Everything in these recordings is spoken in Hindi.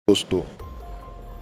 दोस्तों,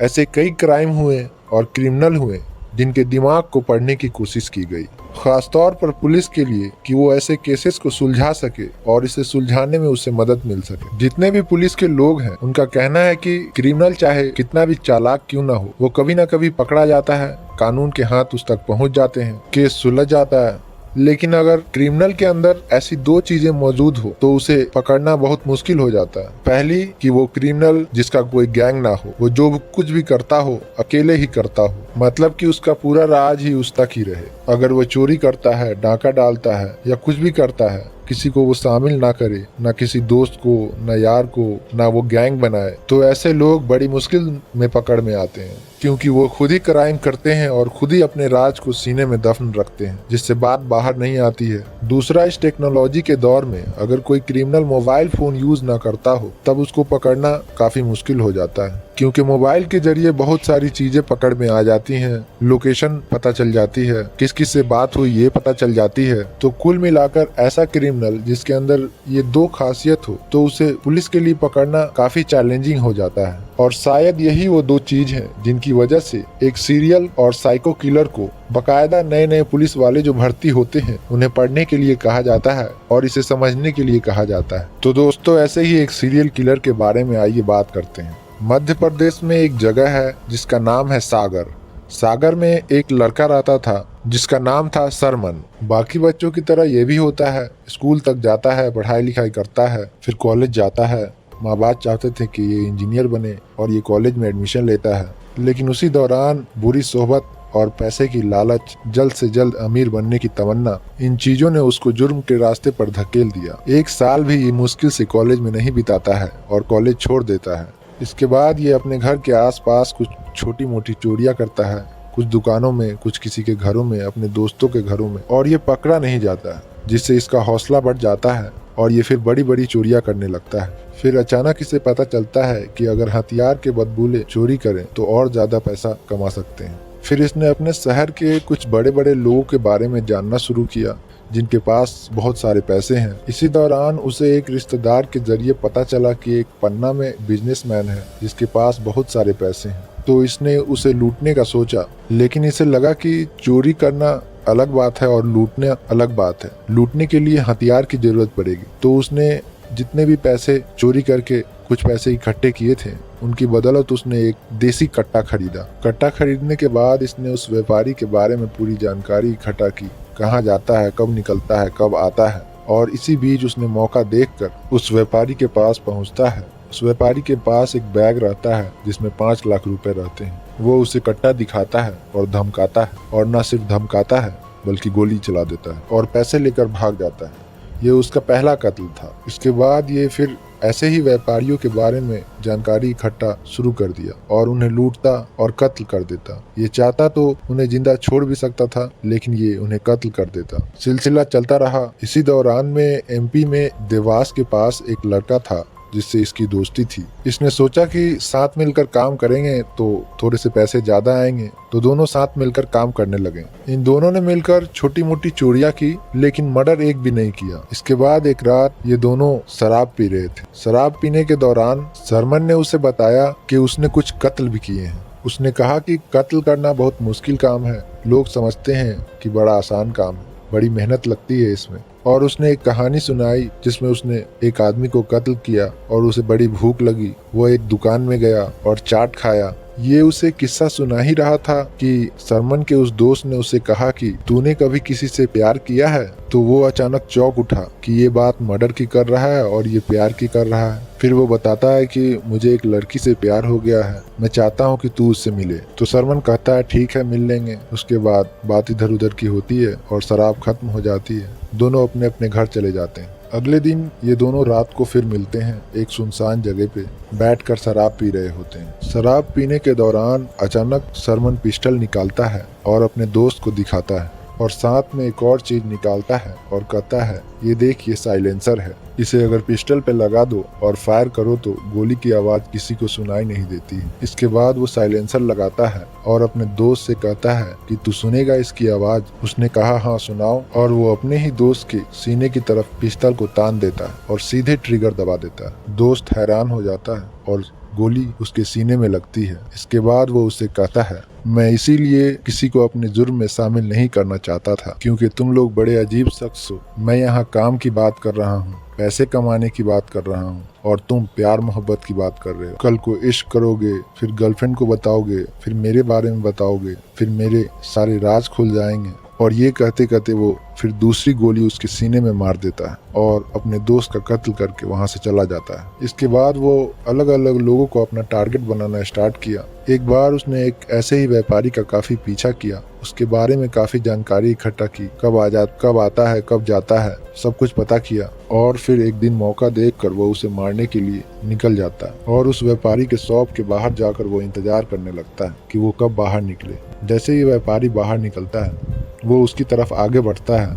ऐसे कई क्राइम हुए और क्रिमिनल हुए जिनके दिमाग को पढ़ने की कोशिश की गई, खासतौर पर पुलिस के लिए, कि वो ऐसे केसेस को सुलझा सके और इसे सुलझाने में उसे मदद मिल सके। जितने भी पुलिस के लोग हैं, उनका कहना है कि क्रिमिनल चाहे कितना भी चालाक क्यों ना हो, वो कभी ना कभी पकड़ा जाता है, कानून के हाथ उस तक पहुंच जाते हैं, केस सुलझ जाता है। लेकिन अगर क्रिमिनल के अंदर ऐसी दो चीजें मौजूद हो तो उसे पकड़ना बहुत मुश्किल हो जाता है। पहली, कि वो क्रिमिनल जिसका कोई गैंग ना हो, वो जो कुछ भी करता हो अकेले ही करता हो, मतलब कि उसका पूरा राज ही उस तक ही रहे। अगर वो चोरी करता है, डाका डालता है या कुछ भी करता है, किसी को वो शामिल ना करे, ना किसी दोस्त को, ना यार को, ना वो गैंग बनाए, तो ऐसे लोग बड़ी मुश्किल में पकड़ में आते हैं, क्योंकि वो खुद ही क्राइम करते हैं और खुद ही अपने राज को सीने में दफन रखते हैं, जिससे बात बाहर नहीं आती है। दूसरा, इस टेक्नोलॉजी के दौर में अगर कोई क्रिमिनल मोबाइल फोन यूज ना करता हो, तब उसको पकड़ना काफी मुश्किल हो जाता है, क्योंकि मोबाइल के जरिए बहुत सारी चीजें पकड़ में आ जाती हैं, लोकेशन पता चल जाती है, किस किस से बात हुई ये पता चल जाती है। तो कुल मिलाकर ऐसा क्रिमिनल जिसके अंदर ये दो खासियत हो, तो उसे पुलिस के लिए पकड़ना काफी चैलेंजिंग हो जाता है। और शायद यही वो दो चीज हैं जिनकी वजह से एक सीरियल और साइको किलर को बकायदा नए नए पुलिस वाले जो भर्ती होते हैं, उन्हें पढ़ने के लिए कहा जाता है और इसे समझने के लिए कहा जाता है। तो दोस्तों, ऐसे ही एक सीरियल किलर के बारे में आइए बात करते हैं। मध्य प्रदेश में एक जगह है जिसका नाम है सागर। सागर में एक लड़का रहता था जिसका नाम था सरमन। बाकी बच्चों की तरह ये भी होता है, स्कूल तक जाता है, पढ़ाई लिखाई करता है, फिर कॉलेज जाता है। माँ बाप चाहते थे कि ये इंजीनियर बने और ये कॉलेज में एडमिशन लेता है, लेकिन उसी दौरान बुरी सोहबत और पैसे की लालच, जल्द से जल्द अमीर बनने की तमन्ना, इन चीजों ने उसको जुर्म के रास्ते पर धकेल दिया। एक साल भी ये मुश्किल से कॉलेज में नहीं बिताता है और कॉलेज छोड़ देता है। इसके बाद ये अपने घर के आसपास कुछ छोटी मोटी चोरियां करता है, कुछ दुकानों में, कुछ किसी के घरों में, अपने दोस्तों के घरों में, और ये पकड़ा नहीं जाता है, जिससे इसका हौसला बढ़ जाता है और ये फिर बड़ी बड़ी चोरियां करने लगता है। फिर अचानक इसे पता चलता है कि अगर हथियार के बदबूले चोरी करें तो और ज्यादा पैसा कमा सकते हैं। फिर इसने अपने शहर के कुछ बड़े बड़े लोगों के बारे में जानना शुरू किया जिनके पास बहुत सारे पैसे हैं। इसी दौरान उसे एक रिश्तेदार के जरिए पता चला कि एक पन्ना में बिजनेसमैन है जिसके पास बहुत सारे पैसे हैं। तो इसने उसे लूटने का सोचा, लेकिन इसे लगा कि चोरी करना अलग बात है और लूटना अलग बात है। लूटने के लिए हथियार की जरूरत पड़ेगी। तो उसने जितने भी पैसे चोरी करके कुछ पैसे इकट्ठे किए थे, उनकी बदौलत उसने एक देसी कट्टा खरीदा। कट्टा खरीदने के बाद इसने उस व्यापारी के बारे में पूरी जानकारी इकट्ठा की, कहाँ जाता है, कब निकलता है, कब आता है। और इसी बीच उसने मौका देखकर उस व्यापारी के पास पहुंचता है। उस व्यापारी के पास एक बैग रहता है जिसमें 5 लाख रुपए रहते हैं। वो उसे कट्टा दिखाता है और धमकाता है, और न सिर्फ धमकाता है बल्कि गोली चला देता है और पैसे लेकर भाग जाता है। ये उसका पहला कत्ल था। इसके बाद ये फिर ऐसे ही व्यापारियों के बारे में जानकारी इकट्ठा शुरू कर दिया और उन्हें लूटता और कत्ल कर देता। ये चाहता तो उन्हें जिंदा छोड़ भी सकता था, लेकिन ये उन्हें कत्ल कर देता। सिलसिला चलता रहा। इसी दौरान में एमपी में देवास के पास एक लड़का था जिससे इसकी दोस्ती थी। इसने सोचा कि साथ मिलकर काम करेंगे तो थोड़े से पैसे ज्यादा आएंगे, तो दोनों साथ मिलकर काम करने लगे। इन दोनों ने मिलकर छोटी मोटी चोरियां की, लेकिन मर्डर एक भी नहीं किया। इसके बाद एक रात ये दोनों शराब पी रहे थे। शराब पीने के दौरान सरमन ने उसे बताया कि उसने कुछ कत्ल भी किए हैं। उसने कहा कि कत्ल करना बहुत मुश्किल काम है, लोग समझते हैं कि बड़ा आसान काम है, बड़ी मेहनत लगती है इसमें। और उसने एक कहानी सुनाई जिसमें उसने एक आदमी को कत्ल किया और उसे बड़ी भूख लगी। वो एक दुकान में गया और चाट खाया। ये उसे किस्सा सुना ही रहा था कि सरमन के उस दोस्त ने उसे कहा कि तूने कभी किसी से प्यार किया है? तो वो अचानक चौंक उठा कि ये बात मर्डर की कर रहा है और ये प्यार की कर रहा है। फिर वो बताता है कि मुझे एक लड़की से प्यार हो गया है, मैं चाहता हूँ कि तू उससे मिले। तो सरमन कहता है ठीक है, मिल लेंगे। उसके बाद बात इधर उधर की होती है और शराब खत्म हो जाती है। दोनों अपने अपने घर चले जाते हैं। अगले दिन ये दोनों रात को फिर मिलते हैं एक सुनसान जगह पे, बैठकर शराब पी रहे होते हैं। शराब पीने के दौरान अचानक सरमन पिस्टल निकालता है और अपने दोस्त को दिखाता है, और साथ में एक और चीज निकालता है और कहता है ये देख, ये साइलेंसर है, इसे अगर पिस्टल पे लगा दो और फायर करो तो गोली की आवाज किसी को सुनाई नहीं देती। इसके बाद वो साइलेंसर लगाता है और अपने दोस्त से कहता है कि तू सुनेगा इसकी आवाज? उसने कहा हाँ सुनाओ, और वो अपने ही दोस्त के सीने की तरफ पिस्टल को तान देता है और सीधे ट्रिगर दबा देता है। दोस्त हैरान हो जाता है और गोली उसके सीने में लगती है। इसके बाद वो उसे कहता है, मैं इसीलिए किसी को अपने जुर्म में शामिल नहीं करना चाहता था क्योंकि तुम लोग बड़े अजीब शख्स हो। मैं यहाँ काम की बात कर रहा हूँ, पैसे कमाने की बात कर रहा हूँ और तुम प्यार मोहब्बत की बात कर रहे हो। कल को इश्क करोगे, फिर गर्लफ्रेंड को बताओगे, फिर मेरे बारे में बताओगे, फिर मेरे सारे राज खुल जाएंगे। और ये कहते कहते वो फिर दूसरी गोली उसके सीने में मार देता है और अपने दोस्त का कत्ल करके वहां से चला जाता है। इसके बाद वो अलग अलग लोगों को अपना टारगेट बनाना स्टार्ट किया। एक बार उसने एक ऐसे ही व्यापारी का काफी पीछा किया, उसके बारे में काफी जानकारी इकट्ठा की, कब आता है, कब जाता है, सब कुछ पता किया। और फिर एक दिन मौका देखकर वो उसे मारने के लिए निकल जाता है और उस व्यापारी के शॉप के बाहर जाकर वो इंतजार करने लगता है कि वो कब बाहर निकले। जैसे ही व्यापारी बाहर निकलता है वो उसकी तरफ आगे बढ़ता है।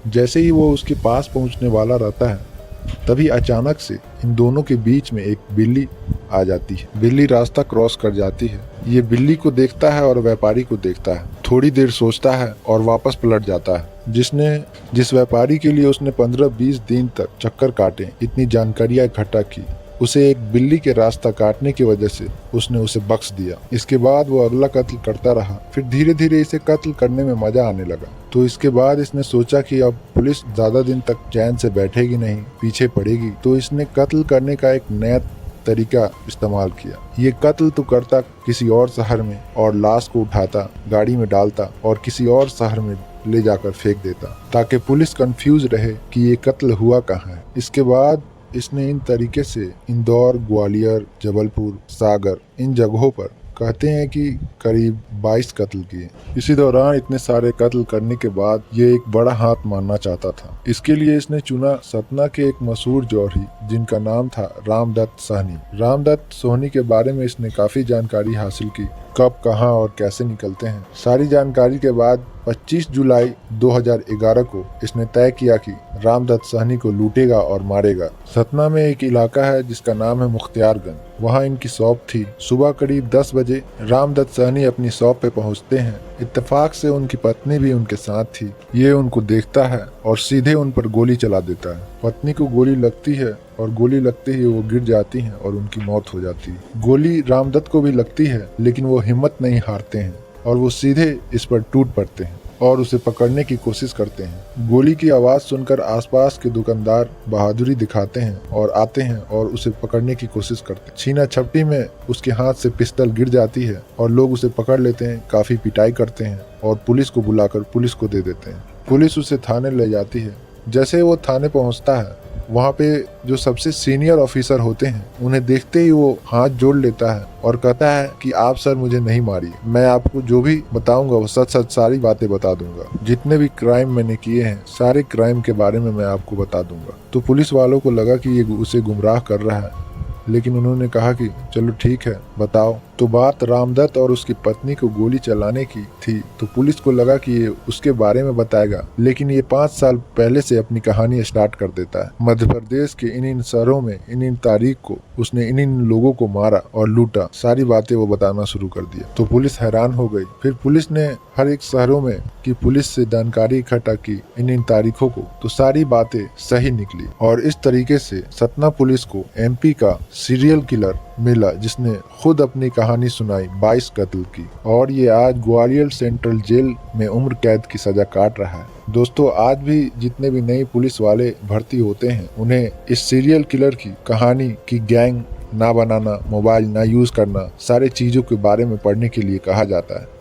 जैसे ही वो उसके पास पहुंचने वाला रहता है तभी अचानक से इन दोनों के बीच में एक बिल्ली आ जाती है। बिल्ली रास्ता क्रॉस कर जाती है। ये बिल्ली को देखता है और व्यापारी को देखता है, थोड़ी देर सोचता है और वापस पलट जाता है। जिस व्यापारी के लिए उसने 15-20 दिन तक चक्कर काटे, इतनी जानकारियां इकट्ठा की, उसे एक बिल्ली के रास्ता काटने की वजह से उसने उसे बख्श दिया। इसके बाद वो अगला कत्ल करता रहा। फिर धीरे धीरे इसे कत्ल करने में मजा आने लगा। तो इसके बाद इसने सोचा कि अब पुलिस ज्यादा दिन तक चैन से बैठेगी नहीं, पीछे पड़ेगी। तो इसने कत्ल करने का एक नया तरीका इस्तेमाल किया। ये कत्ल तो करता किसी और शहर में और लाश को उठाता, गाड़ी में डालता और किसी और शहर में ले जाकर फेंक देता ताकि पुलिस कंफ्यूज रहे कि ये कत्ल हुआ कहाँ है। इसके बाद इसने इन तरीके से इंदौर, ग्वालियर, जबलपुर, सागर इन जगहों पर कहते हैं कि करीब 22 कत्ल किए। इसी दौरान इतने सारे कत्ल करने के बाद ये एक बड़ा हाथ मारना चाहता था। इसके लिए इसने चुना सतना के एक मशहूर जौहरी जिनका नाम था रामदत्त सहनी। रामदत्त सोहनी के बारे में इसने काफी जानकारी हासिल की, कब, कहां और कैसे निकलते हैं। सारी जानकारी के बाद 25 जुलाई 2011 को इसने तय किया कि रामदत्त सहनी को लूटेगा और मारेगा। सतना में एक इलाका है जिसका नाम है मुख्तियारगंज, वहाँ इनकी शॉप थी। सुबह करीब 10 बजे रामदत्त सहनी अपनी शॉप पे पहुँचते हैं। इत्तेफाक से उनकी पत्नी भी उनके साथ थी। ये उनको देखता है और सीधे उन पर गोली चला देता है। पत्नी को गोली लगती है और गोली लगते ही वो गिर जाती हैं और उनकी मौत हो जाती है। गोली रामदत्त को भी लगती है लेकिन वो हिम्मत नहीं हारते हैं और वो सीधे इस पर टूट पड़ते हैं और उसे पकड़ने की कोशिश करते हैं। गोली की आवाज सुनकर आसपास के दुकानदार बहादुरी दिखाते हैं और आते हैं और उसे पकड़ने की कोशिश करते हैं। छीना झपटी में उसके हाथ से पिस्तौल गिर जाती है और लोग उसे पकड़ लेते हैं, काफी पिटाई करते हैं और पुलिस को बुलाकर पुलिस को दे देते हैं। पुलिस उसे थाने ले जाती है। जैसे वो थाने पहुंचता है वहाँ पे जो सबसे सीनियर ऑफिसर होते हैं उन्हें देखते ही वो हाथ जोड़ लेता है और कहता है कि आप सर मुझे नहीं मारिए, मैं आपको जो भी बताऊंगा वो सच सच सारी बातें बता दूंगा। जितने भी क्राइम मैंने किए हैं सारे क्राइम के बारे में मैं आपको बता दूंगा। तो पुलिस वालों को लगा कि ये उसे गुमराह कर रहा है, लेकिन उन्होंने कहा कि चलो ठीक है बताओ। तो बात रामदत्त और उसकी पत्नी को गोली चलाने की थी। तो पुलिस को लगा कि ये उसके बारे में बताएगा, लेकिन ये 5 साल पहले से अपनी कहानी स्टार्ट कर देता है। मध्य प्रदेश के इन शहरों में इन तारीख को उसने इन लोगों को मारा और लूटा, सारी बातें वो बताना शुरू कर दिया। तो पुलिस हैरान हो गई। फिर पुलिस ने हर एक शहरों में की पुलिस से जानकारी इकट्ठा की इन तारीखों को, तो सारी बातें सही निकली और इस तरीके से सतना पुलिस को एमपी का सीरियल किलर मिला जिसने खुद अपनी कहानी सुनाई 22 कत्ल की और ये आज ग्वालियर सेंट्रल जेल में उम्र कैद की सजा काट रहा है। दोस्तों, आज भी जितने भी नए पुलिस वाले भर्ती होते हैं उन्हें इस सीरियल किलर की कहानी की गैंग ना बनाना, मोबाइल ना यूज करना, सारे चीजों के बारे में पढ़ने के लिए कहा जाता है।